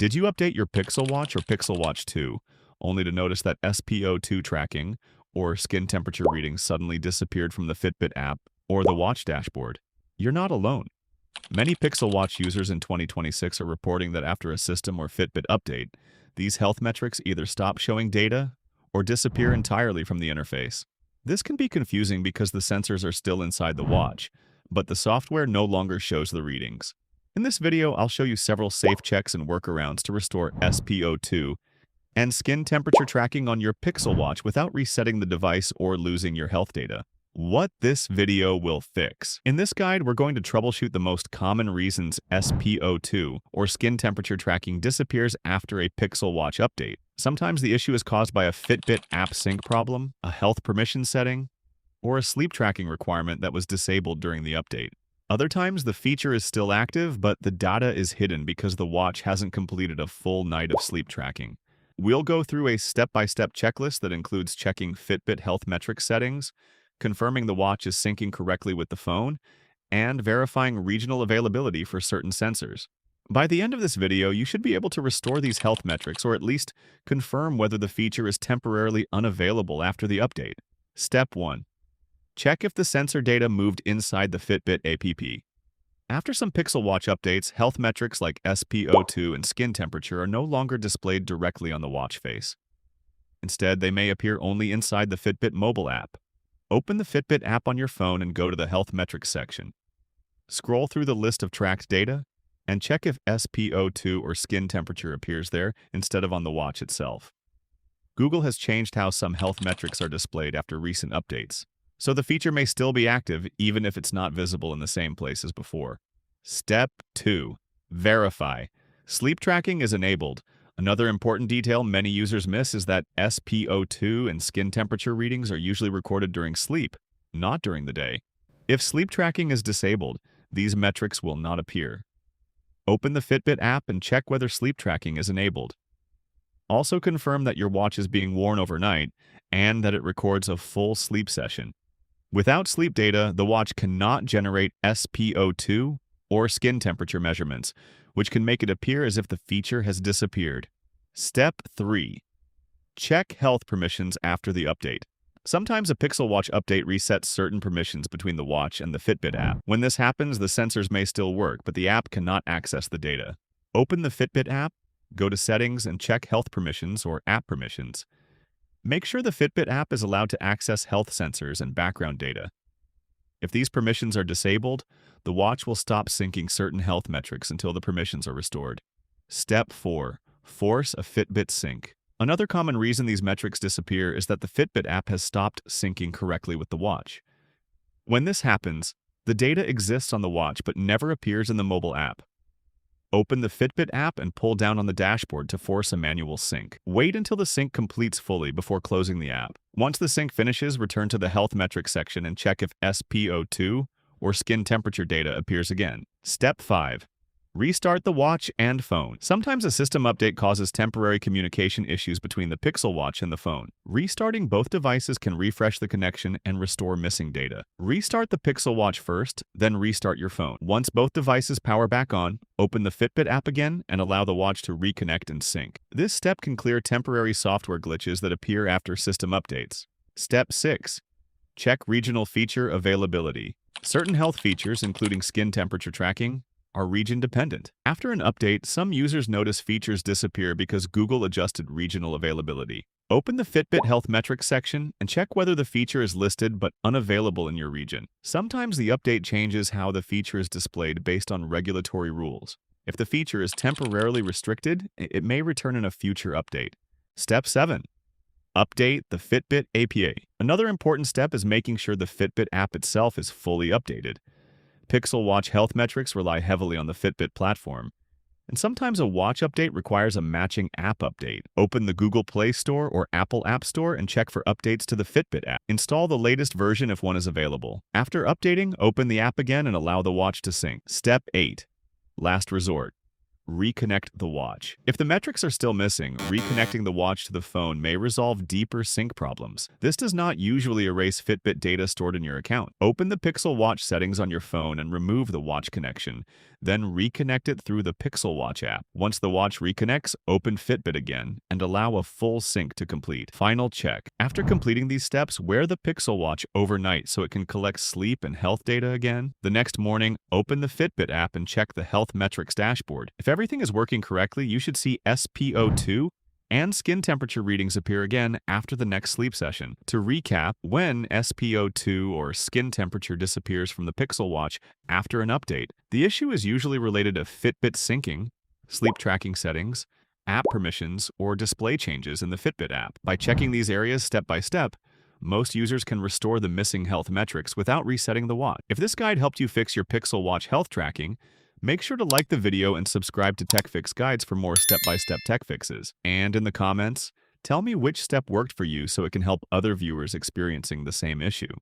Did you update your Pixel Watch or Pixel Watch 2, only to notice that SpO₂ tracking or skin temperature readings suddenly disappeared from the Fitbit app or the watch dashboard? You're not alone. Many Pixel Watch users in 2026 are reporting that after a system or Fitbit update, these health metrics either stop showing data or disappear entirely from the interface. This can be confusing because the sensors are still inside the watch, but the software no longer shows the readings. In this video, I'll show you several safe checks and workarounds to restore SpO₂ and skin temperature tracking on your Pixel Watch without resetting the device or losing your health data. What this video will fix. In this guide, we're going to troubleshoot the most common reasons SpO₂, or skin temperature tracking, disappears after a Pixel Watch update. Sometimes the issue is caused by a Fitbit app sync problem, a health permission setting, or a sleep tracking requirement that was disabled during the update. Other times, the feature is still active, but the data is hidden because the watch hasn't completed a full night of sleep tracking. We'll go through a step-by-step checklist that includes checking Fitbit health metric settings, confirming the watch is syncing correctly with the phone, and verifying regional availability for certain sensors. By the end of this video, you should be able to restore these health metrics or at least confirm whether the feature is temporarily unavailable after the update. Step 1. Check if the sensor data moved inside the Fitbit app. After some Pixel Watch updates, health metrics like SpO₂ and skin temperature are no longer displayed directly on the watch face. Instead, they may appear only inside the Fitbit mobile app. Open the Fitbit app on your phone and go to the Health Metrics section. Scroll through the list of tracked data and check if SpO₂ or skin temperature appears there instead of on the watch itself. Google has changed how some health metrics are displayed after recent updates, so the feature may still be active even if it's not visible in the same place as before. Step 2. Verify. Sleep tracking is enabled. Another important detail many users miss is that SpO₂ and skin temperature readings are usually recorded during sleep, not during the day. If sleep tracking is disabled, these metrics will not appear. Open the Fitbit app and check whether sleep tracking is enabled. Also confirm that your watch is being worn overnight and that it records a full sleep session. Without sleep data, the watch cannot generate SpO₂ or skin temperature measurements, which can make it appear as if the feature has disappeared. Step 3. Check health permissions after the update. Sometimes a Pixel Watch update resets certain permissions between the watch and the Fitbit app. When this happens, the sensors may still work, but the app cannot access the data. Open the Fitbit app, go to Settings, and check Health Permissions or App Permissions. Make sure the Fitbit app is allowed to access health sensors and background data. If these permissions are disabled, the watch will stop syncing certain health metrics until the permissions are restored. Step 4. Force a Fitbit sync. Another common reason these metrics disappear is that the Fitbit app has stopped syncing correctly with the watch. When this happens, the data exists on the watch but never appears in the mobile app. Open the Fitbit app and pull down on the dashboard to force a manual sync. Wait until the sync completes fully before closing the app. Once the sync finishes, return to the Health Metrics section and check if SpO₂ or skin temperature data appears again. Step 5. Restart the watch and phone. Sometimes a system update causes temporary communication issues between the Pixel Watch and the phone. Restarting both devices can refresh the connection and restore missing data. Restart the Pixel Watch first, then restart your phone. Once both devices power back on, open the Fitbit app again and allow the watch to reconnect and sync. This step can clear temporary software glitches that appear after system updates. Step 6. Check regional feature availability. Certain health features, including skin temperature tracking, are region-dependent. After an update, some users notice features disappear because Google adjusted regional availability. Open the Fitbit Health Metrics section and check whether the feature is listed but unavailable in your region. Sometimes the update changes how the feature is displayed based on regulatory rules. If the feature is temporarily restricted, it may return in a future update. Step 7. Update the Fitbit APA. Another important step is making sure the Fitbit app itself is fully updated. Pixel Watch health metrics rely heavily on the Fitbit platform, and sometimes a watch update requires a matching app update. Open the Google Play Store or Apple App Store and check for updates to the Fitbit app. Install the latest version if one is available. After updating, open the app again and allow the watch to sync. Step 8. Last resort. Reconnect the watch. If the metrics are still missing, reconnecting the watch to the phone may resolve deeper sync problems. This does not usually erase Fitbit data stored in your account. Open the Pixel Watch settings on your phone and remove the watch connection. Then reconnect it through the Pixel Watch app. Once the watch reconnects, open Fitbit again and allow a full sync to complete. Final check. After completing these steps, wear the Pixel Watch overnight so it can collect sleep and health data again. The next morning, open the Fitbit app and check the health metrics dashboard. If everything is working correctly, you should see SpO₂ and skin temperature readings appear again after the next sleep session. To recap, when SpO₂ or skin temperature disappears from the Pixel Watch after an update, the issue is usually related to Fitbit syncing, sleep tracking settings, app permissions, or display changes in the Fitbit app. By checking these areas step by step, most users can restore the missing health metrics without resetting the watch. If this guide helped you fix your Pixel Watch health tracking, make sure to like the video and subscribe to Tech Fix Guides for more step-by-step tech fixes. And in the comments, tell me which step worked for you so it can help other viewers experiencing the same issue.